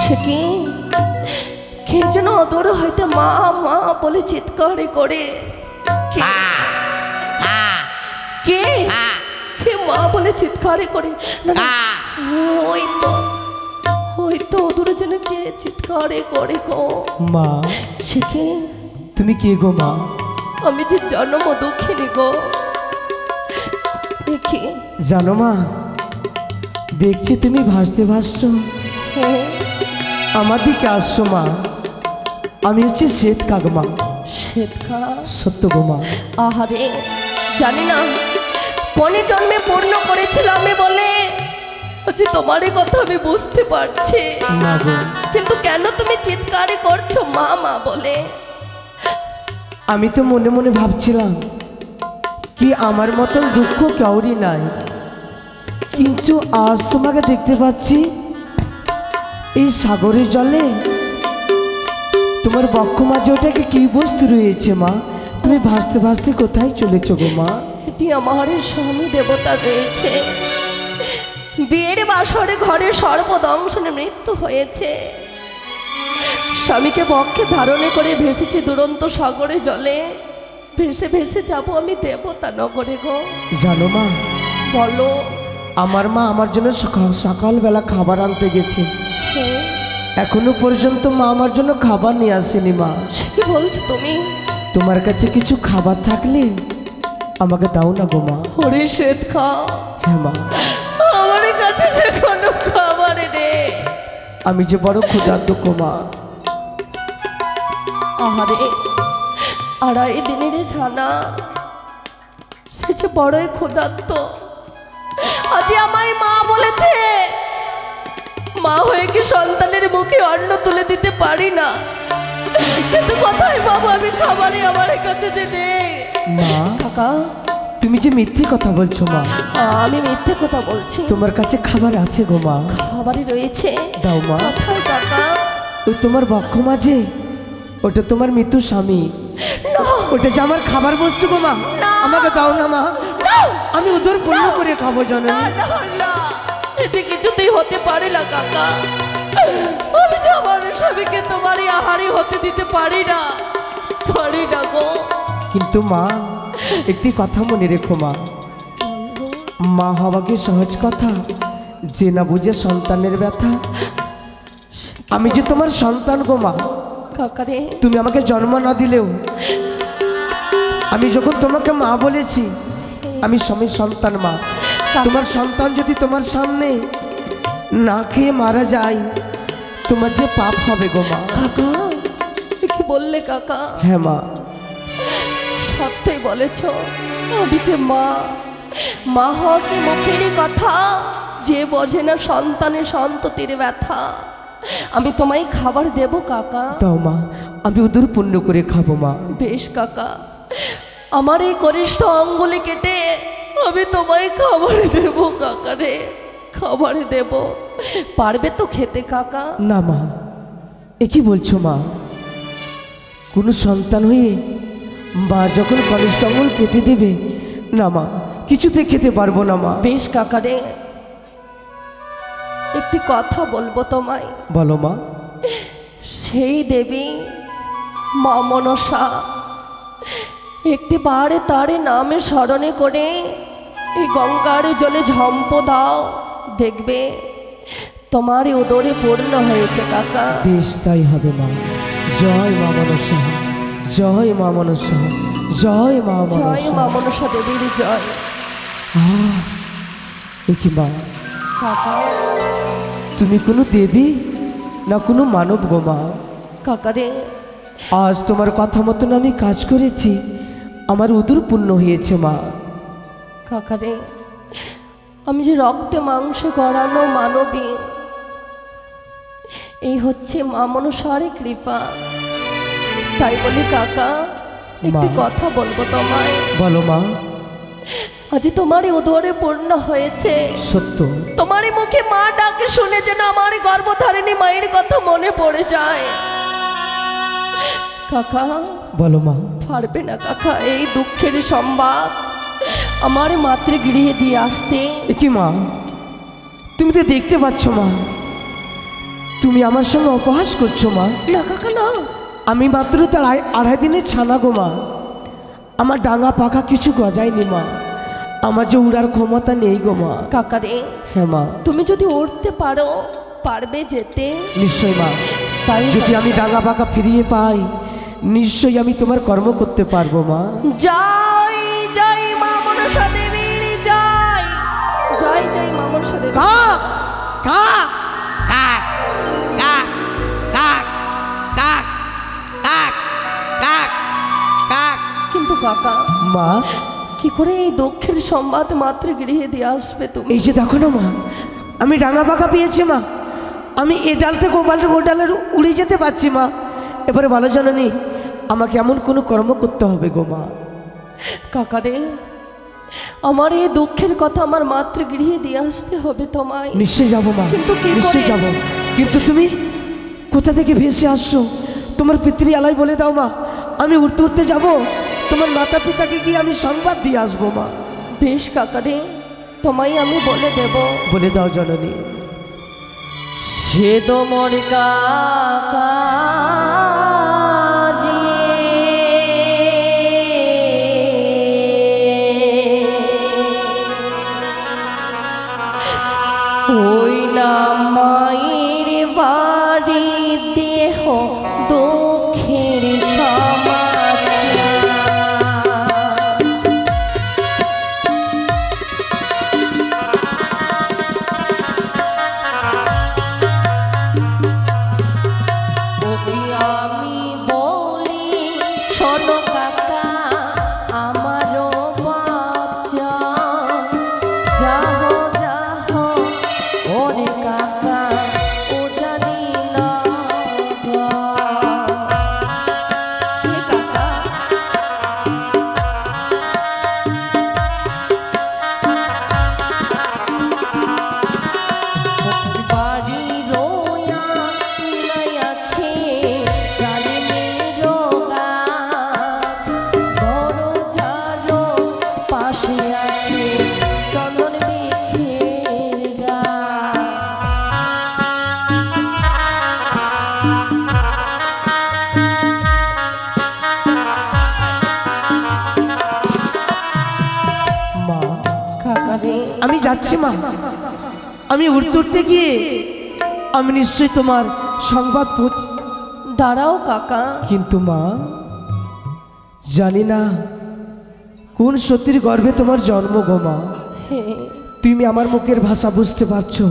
সে কি কে যেন অদূর হইতে মা মা বলে চিৎকার করে। কে কে মা বলে চিৎকার করে? ওই তো অদূরে যেন কে চিৎকার করে গো। মা সে কি তুমি কে গো মা? আমি যে জন্ম দুঃখিনী গো। দেখি জানো মা, দেখছি তুমি ভাসতে ভাসছো, আমার দিকে আসছো মা। আমি হচ্ছে শ্বেত কাক মা। শ্বেত কাক? সত্য গো মা। আহারে, জানি না কোনে জন্মে পূর্ণ করেছিল আমি বলে আজ তোমারই কথা আমি বুঝতে পারছি মা গো। কিন্তু কেন তুমি চিৎকার করছো মা মা বলে? আমি তো মনে মনে ভাবছিলাম কি আমার মতন দুঃখ কাউরি নাই, কিন্তু আজ তোমাকে দেখতে পাচ্ছি এই সাগরের জলে। তোমার বক্ষ মাঝে ওটাকে কি বস্তু রয়েছে মা? তুমি ভাসতে ভাসতে কোথায় চলেছো গো মা? এটি আমার স্বামী দেবতা রয়েছে। বিয়ের বাসরে ঘরে সর্বদংশনে মৃত্যু হয়েছে। স্বামীকে বক্ষে ধারণে করে ভেসেছি দুরন্ত সাগরে জলে। ভেসে ভেসে যাবো আমি দেবতা নগরে গো। জানো মা, বলো। আমার মা আমার জন্য সকালবেলা খাবার আনতে গেছে, এখনো পর্যন্ত মা আমার জন্য খাবার নিয়ে আসেনি মা। কি বলছো তুমি? তোমার কাছে কিছু খাবার থাকলে আমাকে দাও না গো মা। ওরে শ্বেত খাও। হ্যাঁ মা, আমার কাছে যে কোনো খাবার নেই। আমি যে বড় ক্ষুধার্ত গো মা। আহারে, আড়াই দিনের ছানা, সে যে বড়ই ক্ষুধার্ত। আজ আমায় মা বলেছে, মা হয়ে কি সন্তানের মুখে অন্ন তুলে দিতে পারি না, কিন্তু কোথায় বাবু আমি খাবারে আমার কাছে যে নেই। মা কাকা, তুমি যে মিথ্যে কথা বলছো মা। আমি মিথ্যে কথা বলছি? তোমার কাছে খাবার আছে গো মা। খাবারই রয়েছে। দাও মা। কোথায় কাকা? ওই তোমার বক্ষ মাঝে, ওটা তোমার মৃত্যু স্বামী, ওটা যে আমার খাবার বস্তু গো মা। আমাকে দাও না মা, আমি ওদের পূর্ণ করে খাবো জানো। এতে কিছুতেই হতে পারে না কাকা। আমি যে আমার স্বামীকে তোমার আহারি হতে দিতে পারি না, পারি না গো। কিন্তু মা, একটি কথা মনে রেখো মা, মা হওয়া কি সহজ কথা? যে না বুঝে সন্তানের ব্যথা। আমি যে তোমার সন্তান গো মা। কাকারে, তুমি আমাকে জন্ম না দিলেও আমি যখন তোমাকে মা বলেছি, আমি স্বামীর সন্তান মা। তোমার সন্তান যদি তোমার সামনে না খেয়ে মারা যায়, তোমার যে পাপ হবে গো মা। কাকা কি বললে কাকা? হ্যাঁ মা, সত্যই বলেছ। আমি যে মা, মা হওয়া কি মুখেরই কথা? যে বোঝে না সন্তানের সন্ততির ব্যথা। আমি তোমায় খাবার দেব কাকা। দাও মা, আমি ওদের পূর্ণ করে খাবো মা। বেশ কাকা, আমার এই কনিষ্ঠ অঙ্গুলি কেটে আমি তোমায় খাবার দেব কাকা রে, খাবার দেব। পারবে তো খেতে কাকা? না মা, এ কি বলছো মা? কোনো সন্তান হয়ে মা যখন কনিষ্ঠ আঙুল কেটে দেবে, না মা, কিছুতে খেতে পারবো না মা। বেশ কাকা রে, একটি কথা বলবো তোমায়। বলো মা। সেই দেবী মা মনসা একটি বারে তারে নামে স্মরণে করে এই গঙ্গার জলে ঝম্প দাও, দেখবে তোমার উদরে পূর্ণ হয়েছে কাকা। বেশ তাই হবে মা। জয় মা মনসা, জয় মা মনসা, জয় মা জয় মনসা। মা মনসা দেবীর জয়। এ কি মা, কাকা তুমি কোনো দেবী না কোনো মানব গো মা? কাকারে, আজ তোমার কথা মতন আমি কাজ করেছি, আমার উদর পূর্ণ হয়েছে মা। কাকারে, আমি যে রক্তে মাংসে গড়ানো মানবী, এই হচ্ছে মা মনসার কৃপা। তাই বলি কাকা, একটি কথা বলবো তোমায়। বলো মা। আজ তোমারই উদরে পূর্ণ হয়েছে। সত্য। তোমারই মুখে মা ডাকে শুনে যেন আমার গর্ভধারিণী মায়ের কথা মনে পড়ে যায়। কাকা, বলো মা। পারবে না কাকা এই দুঃখের সংবাদ আমার মাতৃগৃহে দিয়ে আসতে? এ কি মা, তুমি তো দেখতে পাচ্ছ মা, তুমি আমার সঙ্গে অপহাস করছো মা। না কাকা না, আমি মাত্র তার আড়াই দিনের ছানা গো মা। আমার ডাঙা পাকা কিছু গজায়নি মা। আমার যে উড়ার ক্ষমতা নেই গো মা। কাকা রে, হ্যাঁ মা। তুমি যদি উঠতে পারো, পারবে যেতে? নিশ্চয় মা। তাই যদি আমি ডাঙা পাকা ফিরিয়ে পাই, নিশ্চয়ই আমি তোমার কর্ম করতে পারবো মা। জয় জয় মা মনসা দেবীর জয়, জয় জয় মা মনসা দেবী। কাক কাক কাক কাক কাক কাক কাক কাক কাক। কিন্তু কাকা, মা, কি করে এই দুঃখের সংবাদ মাত্র গৃহে দিয়ে আসবে তুমি? এই যে দেখো না মা, আমি ডাঙা পাকা পেয়েছি মা। আমি এ ডাল থেকে ও ডালের উড়ে যেতে পারছি মা। এবারে ভালো জানি আমাকে এমন কোনো কর্ম করতে হবে গো মা। কাকা রে, আমার এই দুঃখের কথা আমার মাত্র গৃহে দিয়ে আসতে হবে তোমায়। নিশ্চয়ই যাবো মা, কিন্তু কি নিশ্চয়ই করে? যাবো। কিন্তু তুমি কোথা থেকে ভেসে আসছো? তোমার পিতৃ আলাই বলে দাও মা। আমি উঠতে উঠতে যাবো, তোমার মাতা পিতাকে গিয়ে আমি সংবাদ দিয়ে আসবো মা। বেশ কাকা রে, তোমায় আমি বলে দেব। বলে দাও জননী। সে তো মোর কাকা ওই না মায়ের বাড়ি দেহ দুঃখের সমাচার। ওকে আমি বলি শোনো কাকা, আমারও বাচ্চা, যাহো যাহো ওরে কাকা, ও জানি না গা। হে কাকা, বাড়ি রোয়া নাই আছে জালিমের গাছ, দরজারও পাশে আছে চন্দন বৃক্ষের গাছ। মা, কাকা রে, আমি যাচ্ছি মা। আমি উঠতে উঠতে গিয়ে আমি নিশ্চয়ই তোমার সংবাদ দাঁড়াও কাকা। কিন্তু মা, জানি না কোন সতীর গর্ভে তোমার জন্ম গো মা। হে, তুমি আমার মুখের ভাষা বুঝতে পারছো,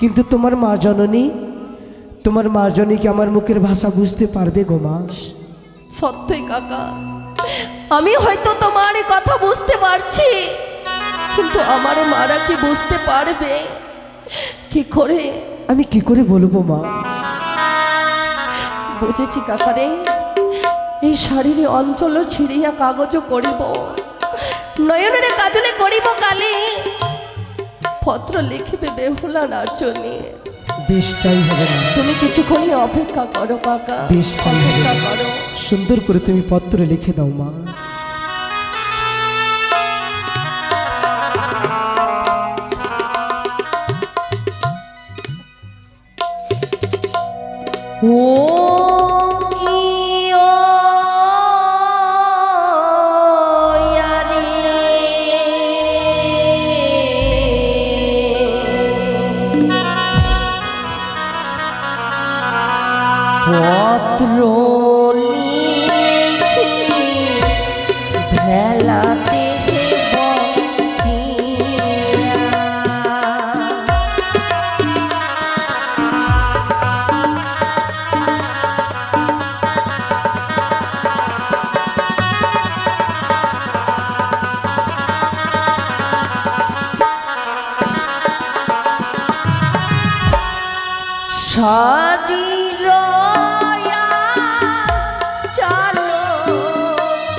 কিন্তু তোমার মা জননী, তোমার মা জননী কি আমার মুখের ভাষা বুঝতে পারবে গো মা? সত্যই কাকা, আমি হয়তো তোমার এই কথা বুঝতে পারছি, কিন্তু আমার মারা কি বুঝতে পারবে? কি করে? আমি কি করে বলবো মা? বুঝেছি কাকারে, এই শাড়ির অঞ্চল ছিড়িয়া কাগজ করিব, নয়নের কাজলে করিব কালি, পত্র লিখিবে বেহুলা নাচনে। বেশ তাই হবে না। তুমি কিছুক্ষণই অপেক্ষা করো কাকা, বেশ তাই হবে। অপেক্ষা করো। সুন্দর করে তুমি পত্র লিখে দাও মা। ও কি ও ইয়ারে, পত্র লিখি ভেলাতে বসিয়া, শরীর চালো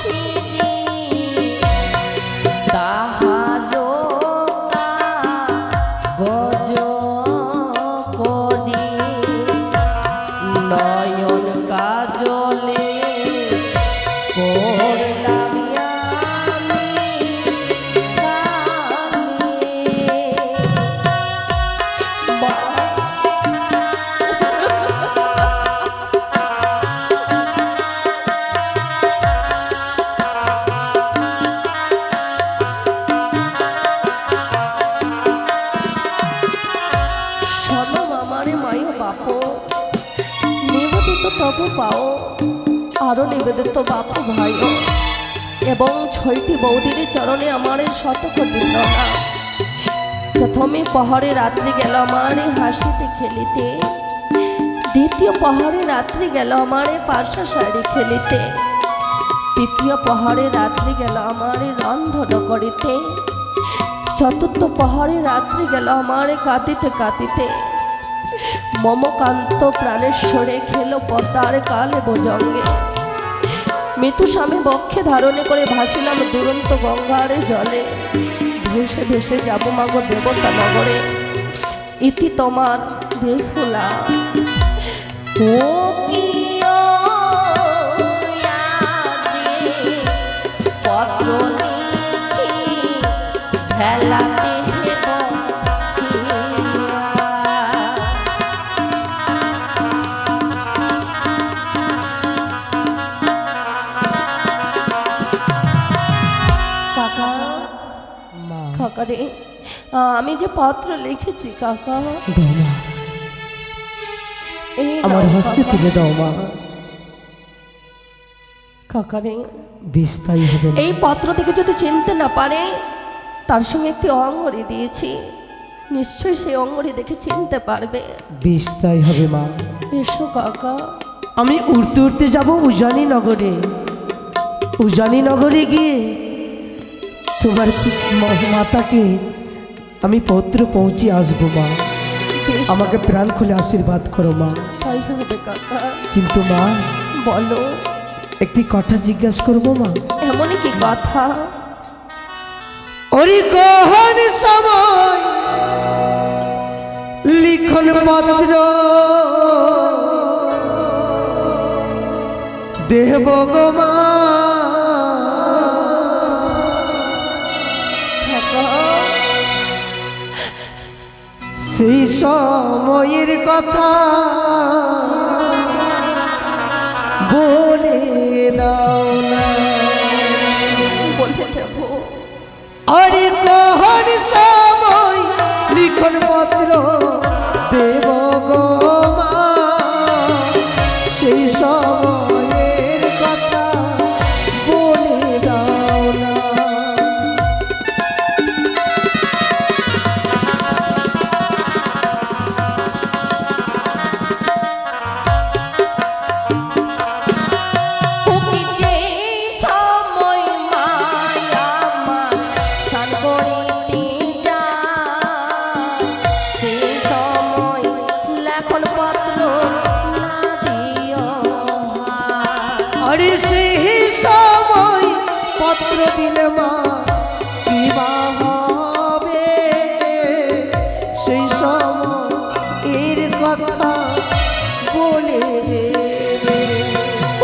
ছিরি তাহারো গজ করি, নয়ন কাজলে করলাম আমি গানে। প্রভু পাও আরো নিবেদিত বাপু ভাইও এবং ছয়টি বৌদির চরণে আমার শতকোটি প্রণাম। প্রথমে পহরে রাত্রি গেল আমার হাসিতে খেলিতে, দ্বিতীয় পহরে রাত্রি গেল আমার পার্শ্ব শাড়ি খেলিতে, তৃতীয় পহরে রাত্রি গেল আমার রন্ধন করিতে, চতুর্থ পহরে রাত্রি গেল আমার কাঁদিতে কাঁদিতে। মমকান্ত প্রাণেশ্বরে খেলো পদ্মার কালে বোজঙ্গে, মৃত্যু স্বামী বক্ষে ধারণে করে ভাসিলাম দুরন্ত গঙ্গার জলে। ভেসে ভেসে যাব মাগো দেবতা নগরে, ইতি তোমার বেহুলা। ও কি পত্র লিখি ভেলাতে কাকা রে, আমি যে পত্র লিখেছি কাকা, দাও মা, এই আমার নাও হস্তে কাকা। তুলে দাও মা। কাকা রে, বেশ তাই হবে মা। এই পত্র থেকে যদি চিনতে না পারে, তার সঙ্গে একটি অঙ্গরি দিয়েছি, নিশ্চয়ই সেই অঙ্গরি দেখে চিনতে পারবে। বেশ তাই হবে মা। এসো কাকা। আমি উড়তে উড়তে যাব উজানি নগরে, উজানি নগরে গিয়ে তোমার মাতাকে আমি পত্র পৌঁছে আসবো মা। বেশ আমাকে কাকা, প্রাণ খুলে আশীর্বাদ করো মা। তাই হবে কাকা। কিন্তু মা, বলো, একটি কথা জিজ্ঞাসা করবো মা। এমনই কি কথা? ওরে কখন সময় লিখন পত্র দেব গো মা। কাকা, সেই সময়ের কথা বলে দাও না। বলে দেব। আরে কখন সময় লিখন পত্র দেব গো মা, সেই সময়ের কথা বলে দাও না। ওকে যে সময় মায়া আমার চান করিতে যায়, সেই সময় লেখন পত্র না দিও হায়। আরে সেই সময় পত্র দিলে মা কি বা হবে, সেই সময় এর কথা বলে দেবে।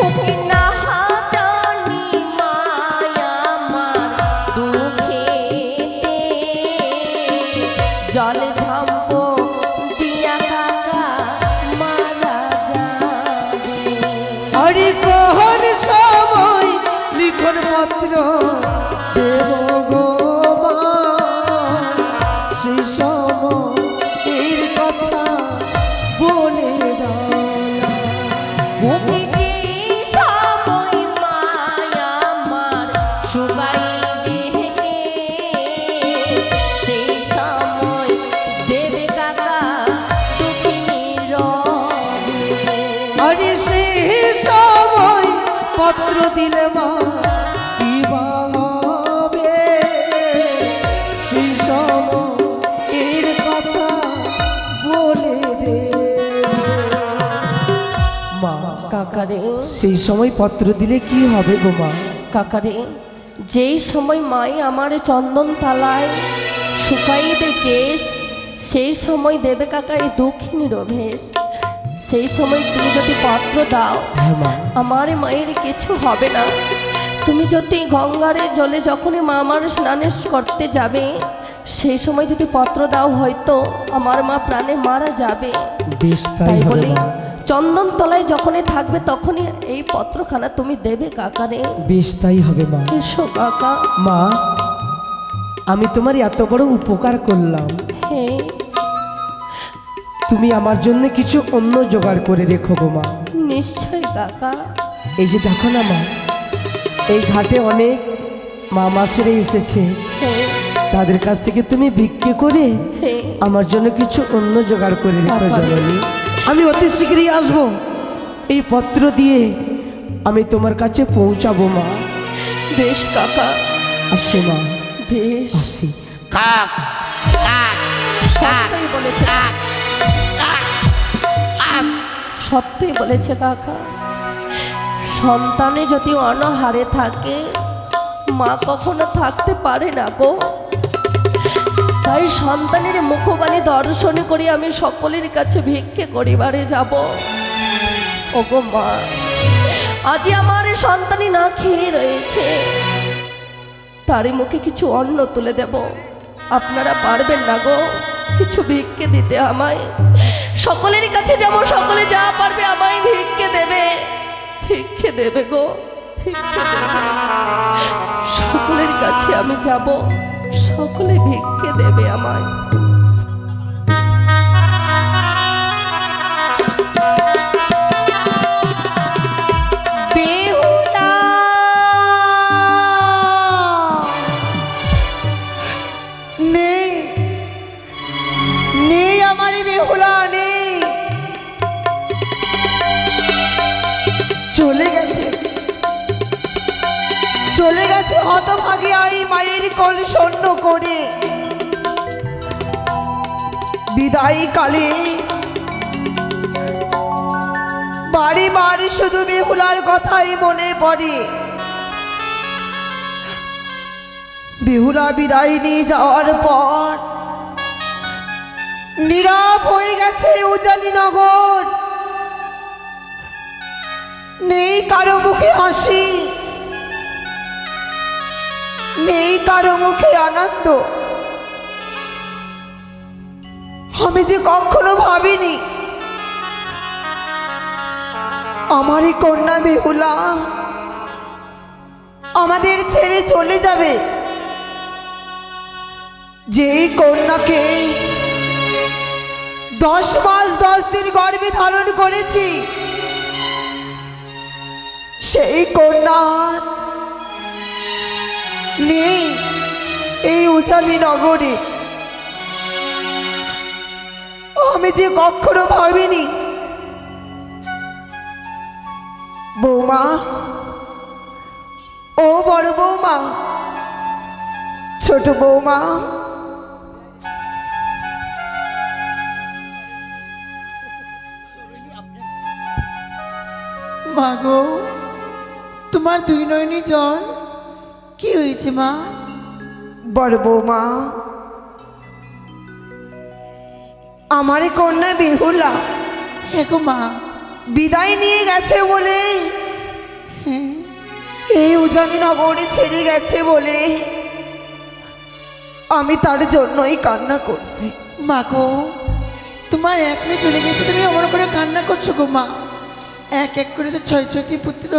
ওকে না জানি মায়া আমার দুঃখেতে, জল ঝাম্পো দিয়া কাকা মারা যাবে। আরে কখন সময় লিখন পত্র দেব গো মা, সেই সময় এর কথা বলে দাও না। ওকে যে সময় মায়া আমার শুকাইবে কে, সেই সময় দেবে কাকা দুঃখিনী রবে। আরে সেই সময় পত্র দিলে মা কি বা হবে, সেই সময় এর কথা বলে দেবে মা। কাকারে, সেই সময় পত্র দিলে কি হবে গো মা? কাকারে, যেই সময় মাই আমার চন্দন তালায় শুকাইবে কেশ, সেই সময় দেবে কাকা এই দক্ষিণীর ভেষ। সেই সময় তুমি যদি পত্র দাও, হ্যাঁ মা। আমার মায়ের কিছু হবে না। তুমি যদি গঙ্গার জলে যখনই মা আমার স্নান করতে যাবে, সেই সময় যদি পত্র দাও, হয়তো আমার মা প্রাণে মারা যাবে। বেশ তাই তাই হবে বলি মা। চন্দন তলায় যখনই থাকবে তখনই এই পত্রখানা তুমি দেবে কাকারে। বেশ তাই হবে মা। এসো কাকা। মা, আমি তোমার এত বড় উপকার করলাম, হ্যাঁ, তুমি আমার জন্য কিছু অন্য জোগাড় করে রেখো গো মা। নিশ্চয় কাকা। এই যে দেখো না মা, এই ঘাটে অনেক মা মাসিরা এসেছে, হ্যাঁ তাদের কাছ থেকে তুমি ভিক্ষে করে হ্যাঁ আমার জন্য কিছু অন্য জোগাড় করে রেখো জননী। আমি অতি শীঘ্রই আসবো, এই পত্র দিয়ে আমি তোমার কাছে পৌঁছাবো মা। বেশ কাকা, আসি মা, বেশ। আসি। কাক কাক কাক সত্যই বলেছে, কাক কাক কাক। সত্যই বলেছে কাকা। সন্তানে যদি অনাহারে থাকে, মা কখনো থাকতে পারে না গো। তাই সন্তানের মুখবাণী দর্শন করে আমি সকলের কাছে ভিক্ষে করিবারে যাব। ওগো মা, আজ আমার সন্তানই না খেয়ে রয়েছে, তারই মুখে কিছু অন্ন তুলে দেব। আপনারা পারবেন না গো কিছু ভিক্ষে দিতে আমায়? সকলের কাছে যাব, সকলে যা পারবে আমায় ভিক্ষে দেবে, ভিক্ষে দেবে গো, ভিক্ষে দেবে। সকলের কাছে আমি যাব, সকলে ভিক্ষে দেবে আমায়। বেহুলা নেই, নেই আমারই বেহুলা নেই, চলে গেছে, চলে গেছে হতভাগিয়া এই মায়ের কোল শূন্য করে। বিদায় কালে বাড়ি বাড়ি শুধু বেহুলার কথাই মনে পড়ে। বেহুলা বিদায় নিয়ে যাওয়ার পর নীরব হয়ে গেছে উজানি নগর। নেই কারো মুখে হাসি, নেই কারো মুখে আনন্দ। আমি যে কখনো ভাবিনি আমারই কন্যা বেহুলা আমাদের ছেড়ে চলে যাবে। যেই কন্যাকে 10 মাস 10 দিন গর্ভে ধারণ করেছি, সেই কন্যা নেই এই উজালি নগরে। আমি যে কখনো ভাবিনি বৌমা, ও বড় বৌমা, ছোট বৌমা, মা গো, তোমার দুই নয়নি জল, কি হয়েছে মা? বড় বৌমা, আমার কন্যা বেহুলা হেগো মা বিদায় নিয়ে গেছে বলে, এই উজানি নগরে ছেড়ে গেছে বলে আমি তার জন্যই কান্না করছি। মা গো, তোমার এক মেয়ে চলে গেছে, তুমি অমর করে কান্না করছো গো মা। এক এক করে তো 6-6টি পুত্র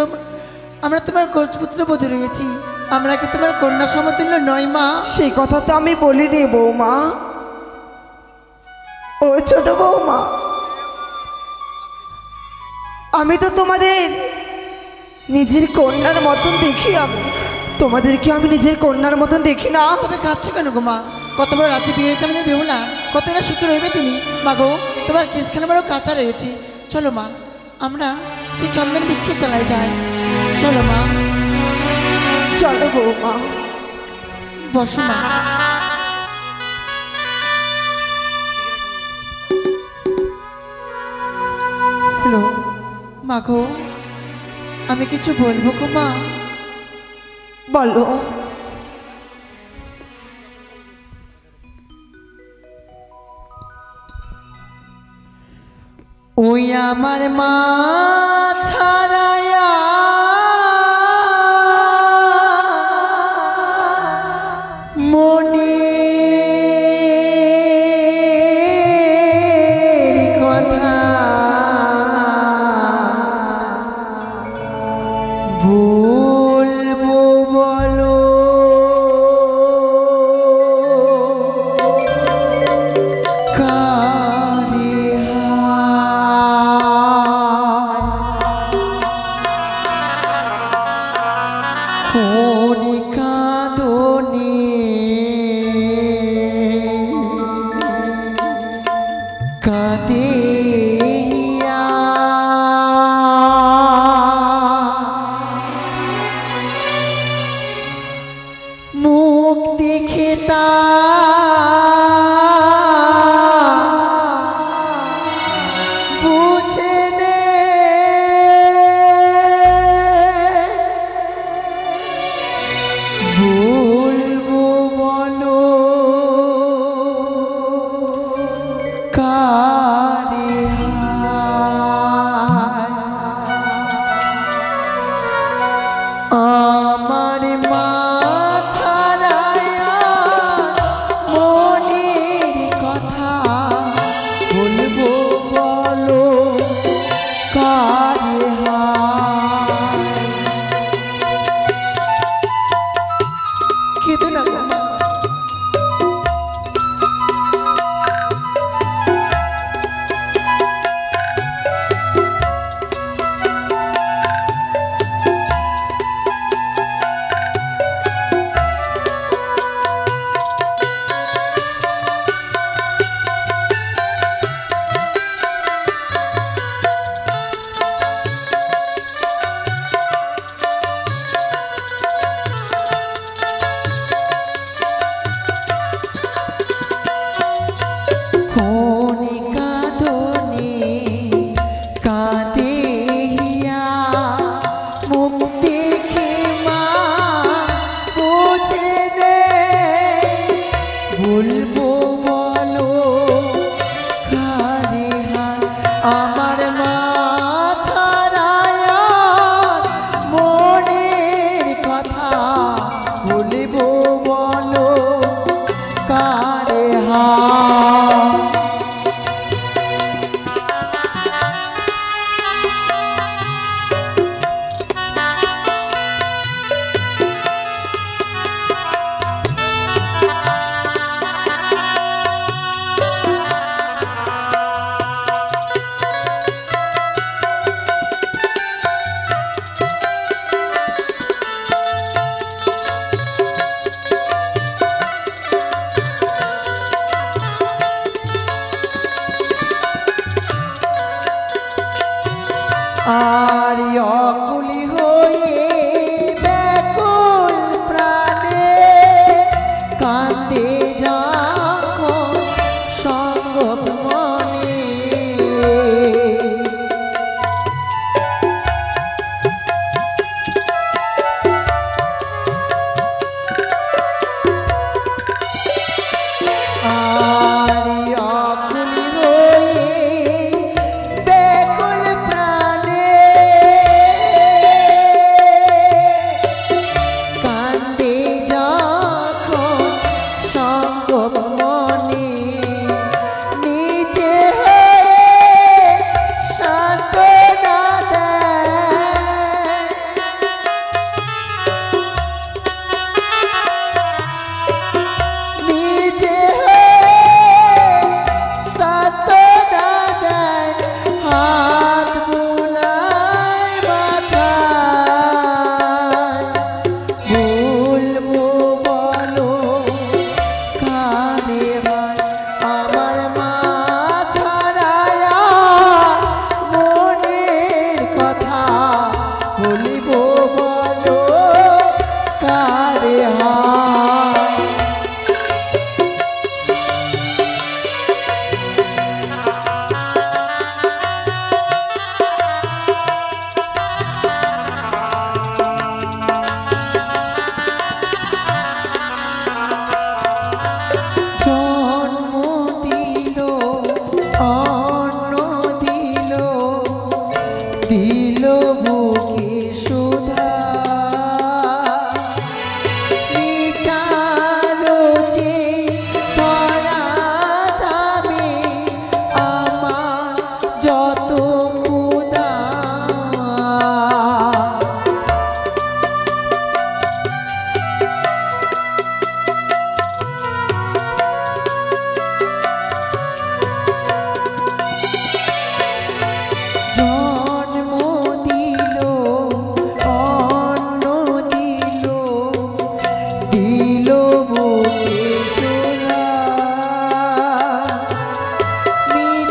আমরা তোমার পুত্র বোধে রয়েছি, আমরা কি তোমার কন্যা সমতুল্য নয় মা? সেই কথা তো আমি বলিনি বৌমা। ও ছোট বৌমা, আমি তো তোমাদের নিজের কন্যার মতন দেখি। আমি তোমাদেরকে আমি নিজের কন্যার মতন দেখি না। তবে কাঁদছো কেন গো মা? কত বড় রাজ্যে বিয়ে হয়েছে আমাদের বেহুলা, কত না সুখে রইবে তিনি। মা গো, তোমার কেসখানে বড় কাঁচা রয়েছে, চলো মা আমরা সেই চন্দন বিক্ষেপ তলায় যাই। চলো মা, চলো বৌমা, বসো মা। হ্যালো মা গো, আমি কিছু বলবো গো মা? বলো। ওই আমার মা ছাড়ায়া মনের কথা বলবো বলো, কারে কাঁদিয়া মুখ দেখে বুঝে নে বলবো বলো কারে আমার মা ছাড়ায়া মনের কথা বলবো বলো কারে কেঁদো না গো। বলবো বলো কারে আমার মা ছাড়ায়া মনের কথা বলবো বলো কারে আর অকুলি হয়ে ব্যাকুল প্রাণে কাঁদে যখন সঙ্গম মনে মনে নিজে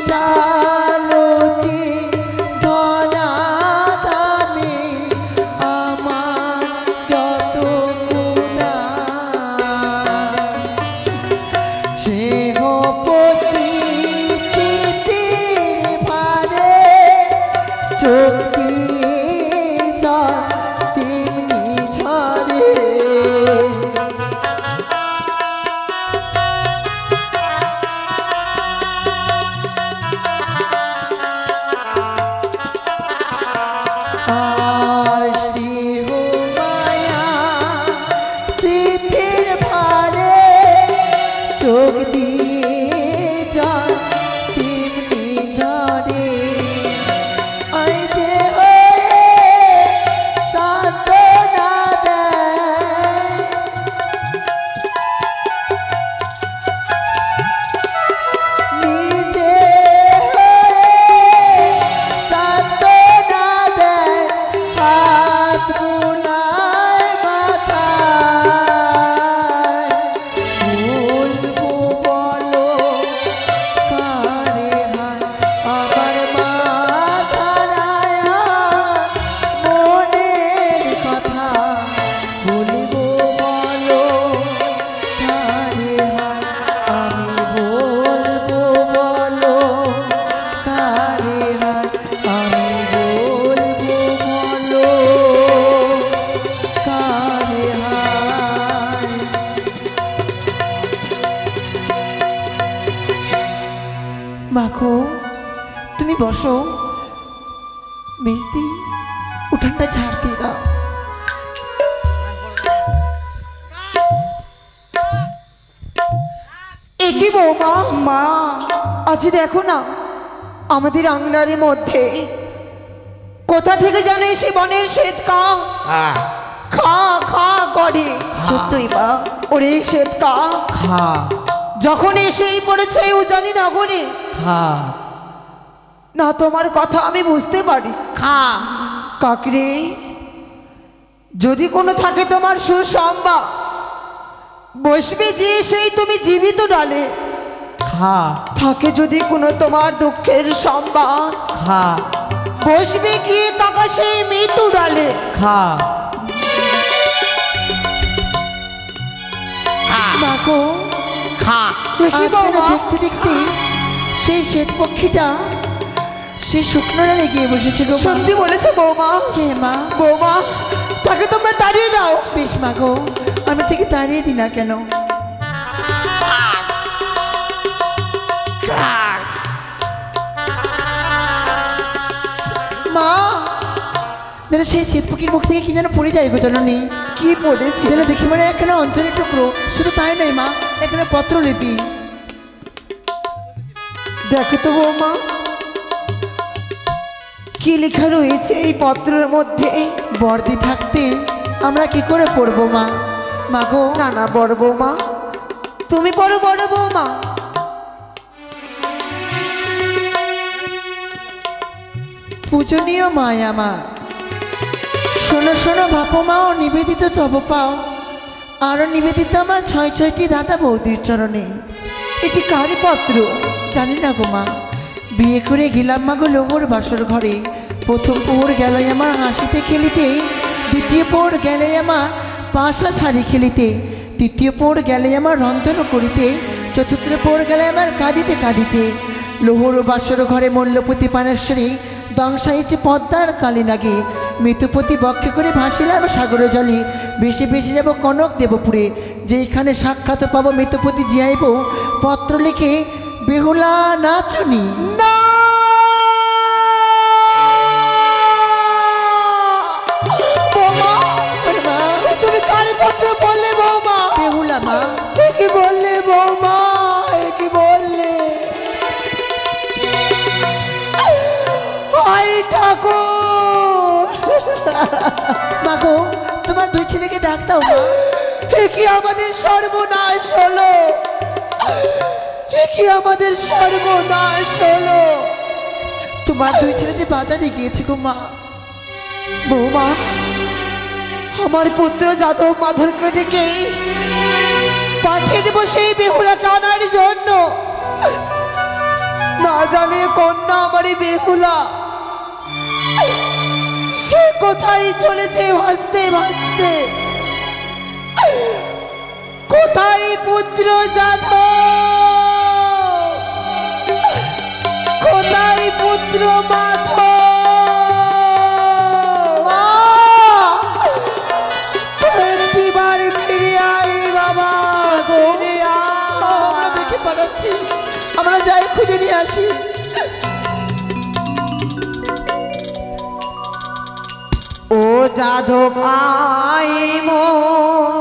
মিটালোচি ধরা দামে আমার যত গুণা সেহ পতিতে ভারে চোখ দিয়ে যা তেমনি ঝরে আর স্নেহ মায়া তিথির ভারে চোখ দিয়ে যা তেমনি ঝরে আই যে হয়ে সান্ত্বনা দেয় নিজে হয়ে সান্ত্বনা দেয় হাত বুলায় মাথায় বলবো বলো কারে হায় আমার মা ছাড়ায় মনের কথা বলবো বলো কারে হায় আমি বলবো বলো কারে হায় আমি বলবো বলো কারে হায় মাখো তুমি বসো মিস্তি উঠানটা ঝাড় দিয়ে দাও একই বৌমা মা আজ দেখো না আমাদের আংনার মধ্যে কোথা থেকে জানে সে বনের শ্বেত কা খা খা করে সত্যই মা ওরে শ্বেত কা খা যখন এসেই পড়েছে উজানি নগরে খা না তোমার কথা আমি বুঝতে পারি খা কাকরে যদি কোনো থাকে তোমার সুসম্বা বসবে যে সেই তুমি জীবিত ডালে খা থাকে যদি কোনো তোমার দুঃখের সম্বাদ খা বসবে গিয়ে কাকা সেই মৃত্যু ডালে খা মাগো খা দেখি বাবা দেখতে দেখতে সেই শ্বেত পক্ষীটা সে শুকনো ডালে গিয়ে বসেছিল সত্যি বলেছে বৌমা হে মা বৌমা তাকে তোমরা তাড়িয়ে দাও বেশ মাগো আমি থেকে তাড়িয়ে দিই না কেন মা যেন সেই শ্বেত পক্ষীর মুখ থেকে কি যেন পড়ে যায় গো জননী কি পড়েছে যেন দেখি মানে এখানে অঞ্চলের টুকরো শুধু তাই নয় মা এখানে পত্রলিপি দেখো তো বৌমা কি লেখা রয়েছে এই পত্রের মধ্যে বর্দি থাকতে আমরা কি করে পড়বো মা মাগো না না বড় বৌমা তুমি পড়ো বড় বৌমা পূজনীয় মায়া মা শোনো শোনো বাপু মা ও নিবেদিত তব পাও আরো নিবেদিত আমার 6-6টি দাদা বৌদির চরণে এটি কারি পত্র জানি না গো মা বিয়ে করে গেলাম মা গো লোমর বাসর ঘরে প্রথম পোহর গেল আমার হাসিতে খেলিতে দ্বিতীয় পোহর গেলে আমার পাশা শাড়ি খেলিতে তৃতীয় পোহর গেলে আমার রন্ধন করিতে চতুর্থ পোহর গেলে আমার কাঁদিতে কাঁদিতে লোহর বাসর ঘরে মল্লপতি পানেশ্বরী দংশাইছে পদ্মার কালী নাগে মৃতপতি বক্ষে করে ভাসিলাম সাগর জলে বেশি বেশি যাব কনক দেবপুরে যেখানে সাক্ষাৎ পাবো মৃতপতি জিয়াইব পত্র লিখে বেহুলা নাচুনি না তুমি কারি পত্র বললে বৌমা বেহুলা মা কি বললে বৌমা কি বললে ঠাকুর মাগো তোমার দুই ছেলেকে ডাক দাও মা কি আমাদের সর্বনাশ হলো কি আমাদের সর্বনাশ হলো তোমার দুই ছেলে যে বাজারে গিয়েছে গো মা বৌমা আমার পুত্র যাদব মাধুরকে ডেকে পাঠিয়ে দেবো সেই বেহুলা কানার জন্য না জানে কন্যা আমারই বেহুলা সে কোথায় চলেছে ভাসতে ভাসতে। কোথায় পুত্র যাদব, কোথায় পুত্র মাধব, একটিবার ফিরে আই বাবা, ফিরে আয়। দেখে পাঠাচ্ছি, আমরা যাই খুঁজে নিয়ে আসি। ও যাদব আই মোর